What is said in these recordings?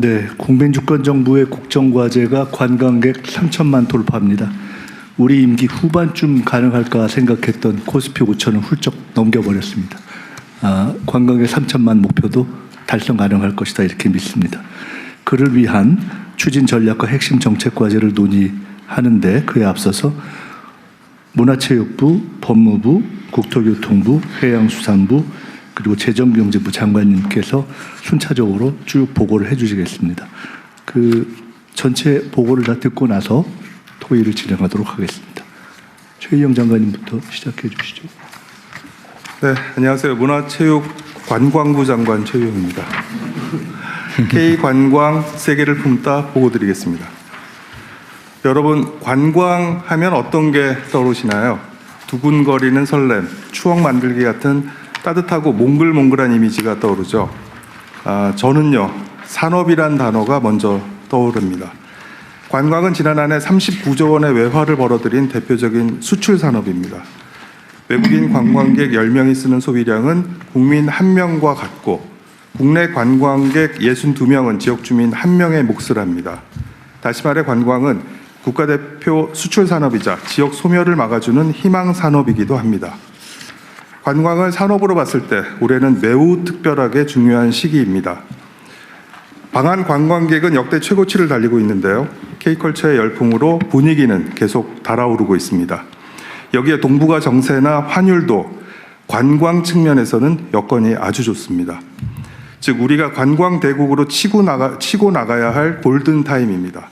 네, 국민주권정부의 국정과제가 관광객 3천만 돌파합니다. 우리 임기 후반쯤 가능할까 생각했던 코스피 5천은 훌쩍 넘겨버렸습니다. 관광객 3천만 목표도 달성 가능할 것이다 이렇게 믿습니다. 그를 위한 추진 전략과 핵심 정책 과제를 논의하는데 그에 앞서서 문화체육부, 법무부, 국토교통부, 해양수산부 그리고 재정경제부 장관님께서 순차적으로 쭉 보고를 해주시겠습니다. 그 전체 보고를 다 듣고 나서 토의를 진행하도록 하겠습니다. 최희영 장관님부터 시작해 주시죠. 네, 안녕하세요. 문화체육관광부 장관 최희영입니다. K관광 세계를 품다 보고 드리겠습니다. 여러분, 관광하면 어떤 게 떠오르시나요? 두근거리는 설렘, 추억 만들기 같은 따뜻하고 몽글몽글한 이미지가 떠오르죠. 저는요, 산업이란 단어가 먼저 떠오릅니다. 관광은 지난 한 해 39조 원의 외화를 벌어들인 대표적인 수출 산업입니다. 외국인 관광객 10명이 쓰는 소비량은 국민 1명과 같고 국내 관광객 62명은 지역 주민 1명의 몫을 합니다. 다시 말해 관광은 국가대표 수출 산업이자 지역 소멸을 막아주는 희망 산업이기도 합니다. 관광을 산업으로 봤을 때 올해는 매우 특별하게 중요한 시기입니다. 방한 관광객은 역대 최고치를 달리고 있는데요. K컬처의 열풍으로 분위기는 계속 달아오르고 있습니다. 여기에 동북아 정세나 환율도 관광 측면에서는 여건이 아주 좋습니다. 즉 우리가 관광 대국으로 치고 나가야 할 골든타임입니다.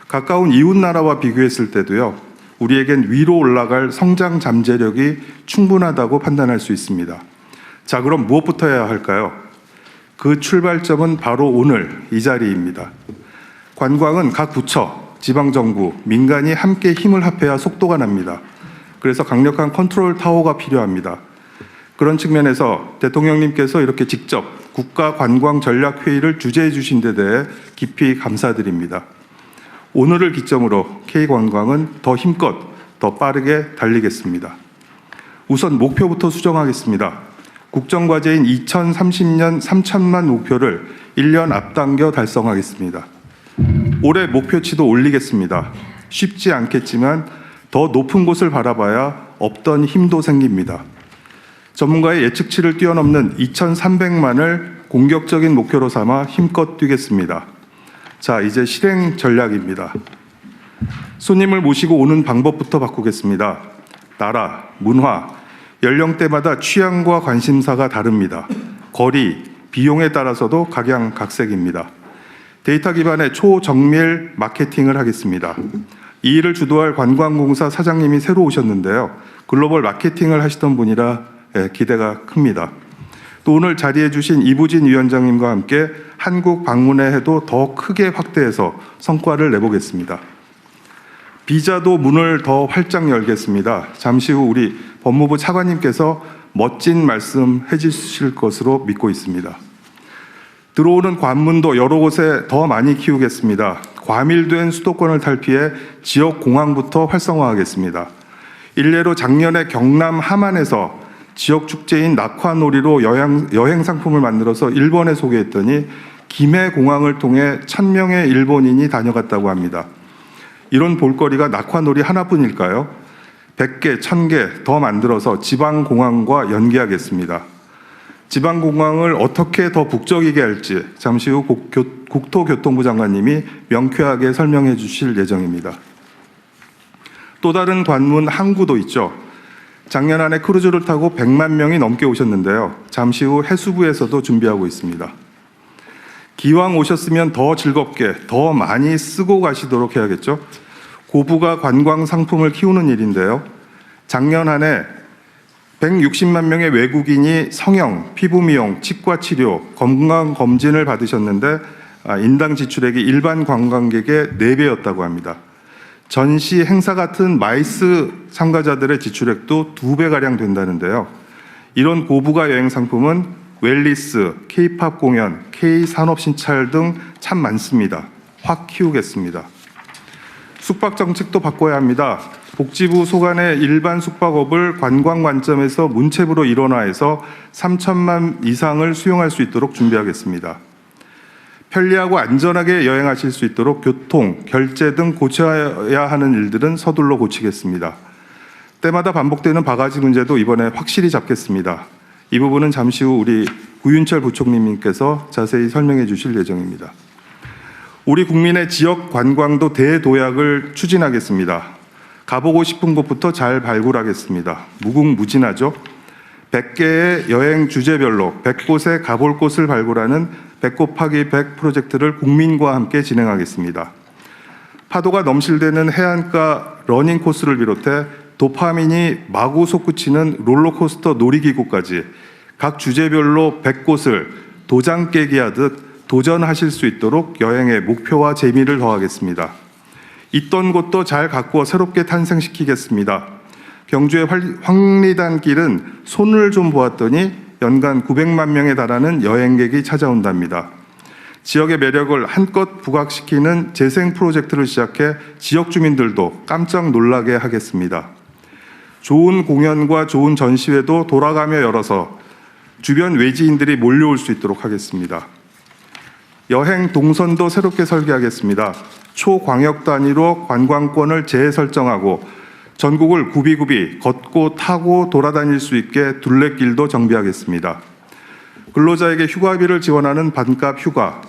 가까운 이웃나라와 비교했을 때도요. 우리에겐 위로 올라갈 성장 잠재력이 충분하다고 판단할 수 있습니다. 자, 그럼 무엇부터 해야 할까요? 그 출발점은 바로 오늘 이 자리입니다. 관광은 각 부처, 지방정부, 민간이 함께 힘을 합해야 속도가 납니다. 그래서 강력한 컨트롤 타워가 필요합니다. 그런 측면에서 대통령님께서 이렇게 직접 국가관광전략회의를 주재해 주신 데 대해 깊이 감사드립니다. 오늘을 기점으로 K관광은 더 힘껏, 더 빠르게 달리겠습니다. 우선 목표부터 수정하겠습니다. 국정과제인 2030년 3천만 목표를 1년 앞당겨 달성하겠습니다. 올해 목표치도 올리겠습니다. 쉽지 않겠지만 더 높은 곳을 바라봐야 없던 힘도 생깁니다. 전문가의 예측치를 뛰어넘는 2,300만을 공격적인 목표로 삼아 힘껏 뛰겠습니다. 자, 이제 실행 전략입니다. 손님을 모시고 오는 방법부터 바꾸겠습니다. 나라, 문화, 연령대마다 취향과 관심사가 다릅니다. 거리, 비용에 따라서도 각양각색입니다. 데이터 기반의 초정밀 마케팅을 하겠습니다. 이 일을 주도할 관광공사 사장님이 새로 오셨는데요. 글로벌 마케팅을 하시던 분이라 기대가 큽니다. 또 오늘 자리해 주신 이부진 위원장님과 함께 한국 방문의 해도 더 크게 확대해서 성과를 내보겠습니다. 비자도 문을 더 활짝 열겠습니다. 잠시 후 우리 법무부 차관님께서 멋진 말씀 해주실 것으로 믿고 있습니다. 들어오는 관문도 여러 곳에 더 많이 키우겠습니다. 과밀된 수도권을 탈피해 지역 공항부터 활성화하겠습니다. 일례로 작년에 경남 함안에서 지역 축제인 낙화놀이로 여행 상품을 만들어서 일본에 소개했더니 김해 공항을 통해 1,000명의 일본인이 다녀갔다고 합니다. 이런 볼거리가 낙화놀이 하나뿐일까요? 100개, 1,000개 더 만들어서 지방공항과 연계하겠습니다. 지방공항을 어떻게 더 북적이게 할지 잠시 후 국토교통부 장관님이 명쾌하게 설명해 주실 예정입니다. 또 다른 관문 항구도 있죠. 작년 한 해 크루즈를 타고 100만 명이 넘게 오셨는데요. 잠시 후 해수부에서도 준비하고 있습니다. 기왕 오셨으면 더 즐겁게, 더 많이 쓰고 가시도록 해야겠죠. 고부가 관광 상품을 키우는 일인데요. 작년 한 해 160만 명의 외국인이 성형, 피부 미용, 치과 치료, 건강검진을 받으셨는데 인당 지출액이 일반 관광객의 4배였다고 합니다. 전시 행사 같은 마이스 참가자들의 지출액도 2배가량 된다는데요. 이런 고부가 여행 상품은 웰리스, K-팝 공연, K-산업신찰 등 참 많습니다. 확 키우겠습니다. 숙박 정책도 바꿔야 합니다. 복지부 소관의 일반 숙박업을 관광 관점에서 문체부로 일원화해서 3천만 이상을 수용할 수 있도록 준비하겠습니다. 편리하고 안전하게 여행하실 수 있도록 교통, 결제 등 고쳐야 하는 일들은 서둘러 고치겠습니다. 때마다 반복되는 바가지 문제도 이번에 확실히 잡겠습니다. 이 부분은 잠시 후 우리 구윤철 부총리님께서 자세히 설명해 주실 예정입니다. 우리 국민의 지역 관광도 대도약을 추진하겠습니다. 가보고 싶은 곳부터 잘 발굴하겠습니다. 무궁무진하죠? 100개의 여행 주제별로 100곳에 가볼 곳을 발굴하는 100 곱하기 100 프로젝트를 국민과 함께 진행하겠습니다. 파도가 넘실대는 해안가 러닝 코스를 비롯해 도파민이 마구 솟구치는 롤러코스터 놀이기구까지 각 주제별로 100곳을 도장 깨기 하듯 도전하실 수 있도록 여행의 목표와 재미를 더하겠습니다. 있던 곳도 잘 가꾸어 새롭게 탄생시키겠습니다. 경주의 황리단 길은 손을 좀 보았더니 연간 900만 명에 달하는 여행객이 찾아온답니다. 지역의 매력을 한껏 부각시키는 재생 프로젝트를 시작해 지역 주민들도 깜짝 놀라게 하겠습니다. 좋은 공연과 좋은 전시회도 돌아가며 열어서 주변 외지인들이 몰려올 수 있도록 하겠습니다. 여행 동선도 새롭게 설계하겠습니다. 초광역 단위로 관광권을 재설정하고 전국을 굽이굽이 걷고 타고 돌아다닐 수 있게 둘레길도 정비하겠습니다. 근로자에게 휴가비를 지원하는 반값 휴가,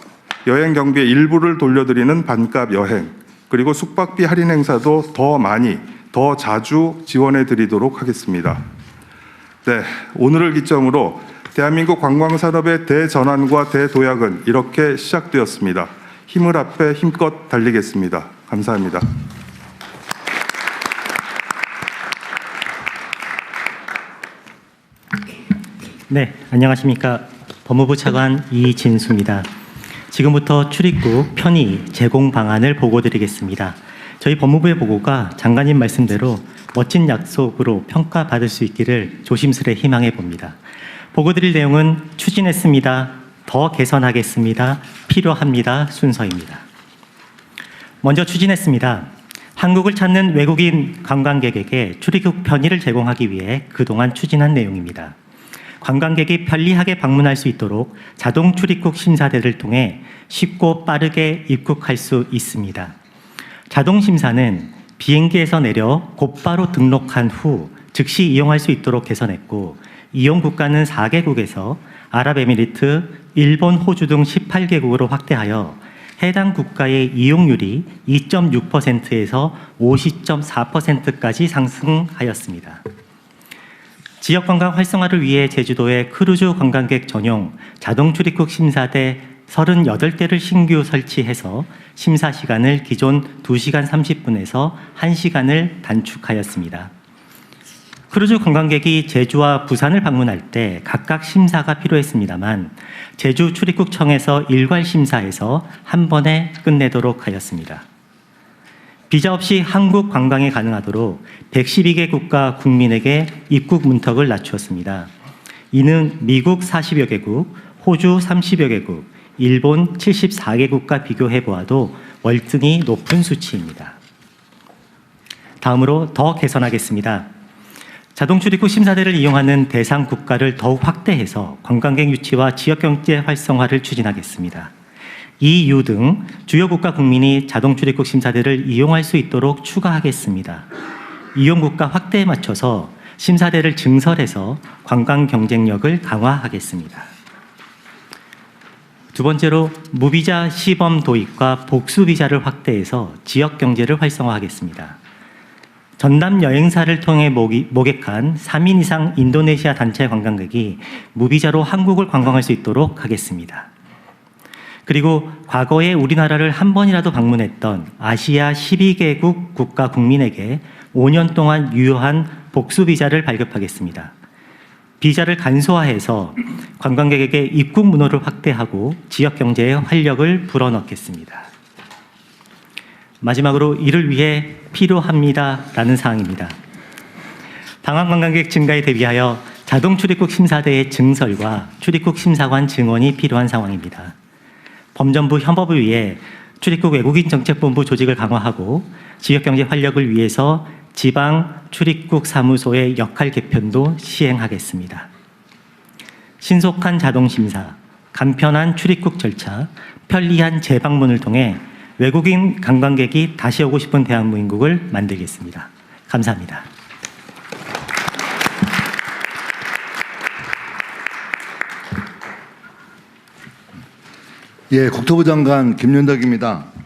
여행 경비의 일부를 돌려드리는 반값 여행, 그리고 숙박비 할인 행사도 더 많이, 더 자주 지원해 드리도록 하겠습니다. 네, 오늘을 기점으로 대한민국 관광산업의 대전환과 대도약은 이렇게 시작되었습니다. 힘을 합해 힘껏 달리겠습니다. 감사합니다. 네, 안녕하십니까. 법무부 차관 이진수입니다. 지금부터 출입국 편의 제공 방안을 보고드리겠습니다. 저희 법무부의 보고가 장관님 말씀대로 멋진 약속으로 평가받을 수 있기를 조심스레 희망해 봅니다. 보고드릴 내용은 추진했습니다. 더 개선하겠습니다. 필요합니다. 순서입니다. 먼저 추진했습니다. 한국을 찾는 외국인 관광객에게 출입국 편의를 제공하기 위해 그동안 추진한 내용입니다. 관광객이 편리하게 방문할 수 있도록 자동 출입국 심사대를 통해 쉽고 빠르게 입국할 수 있습니다. 자동 심사는 비행기에서 내려 곧바로 등록한 후 즉시 이용할 수 있도록 개선했고, 이용 국가는 4개국에서 아랍에미리트, 일본, 호주 등 18개국으로 확대하여 해당 국가의 이용률이 2.6%에서 50.4%까지 상승하였습니다. 지역관광 활성화를 위해 제주도에 크루즈 관광객 전용 자동 출입국 심사대 38대를 신규 설치해서 심사 시간을 기존 2시간 30분에서 1시간을 단축하였습니다. 크루즈 관광객이 제주와 부산을 방문할 때 각각 심사가 필요했습니다만 제주 출입국청에서 일괄 심사해서 한 번에 끝내도록 하였습니다. 비자 없이 한국 관광이 가능하도록 112개 국가 국민에게 입국 문턱을 낮추었습니다. 이는 미국 40여 개국, 호주 30여 개국, 일본 74개국과 비교해 보아도 월등히 높은 수치입니다. 다음으로 더 개선하겠습니다. 자동 출입국 심사대를 이용하는 대상 국가를 더욱 확대해서 관광객 유치와 지역경제 활성화를 추진하겠습니다. EU 등 주요 국가 국민이 자동 출입국 심사대를 이용할 수 있도록 추가하겠습니다. 이용 국가 확대에 맞춰서 심사대를 증설해서 관광 경쟁력을 강화하겠습니다. 두 번째로 무비자 시범 도입과 복수 비자를 확대해서 지역 경제를 활성화하겠습니다. 전남 여행사를 통해 모객한 3인 이상 인도네시아 단체 관광객이 무비자로 한국을 관광할 수 있도록 하겠습니다. 그리고 과거에 우리나라를 한 번이라도 방문했던 아시아 12개국 국가 국민에게 5년 동안 유효한 복수 비자를 발급하겠습니다. 비자를 간소화해서 관광객에게 입국 문호를 확대하고 지역 경제에 활력을 불어넣겠습니다. 마지막으로 이를 위해 필요합니다라는 사항입니다. 방한 관광객 증가에 대비하여 자동 출입국 심사대의 증설과 출입국 심사관 증원이 필요한 상황입니다. 범정부 협업을 위해 출입국 외국인 정책본부 조직을 강화하고 지역경제 활력을 위해서 지방 출입국 사무소의 역할 개편도 시행하겠습니다. 신속한 자동 심사, 간편한 출입국 절차, 편리한 재방문을 통해 외국인 관광객이 다시 오고 싶은 대한민국을 만들겠습니다. 감사합니다. 예, 국토부 장관 김윤덕입니다.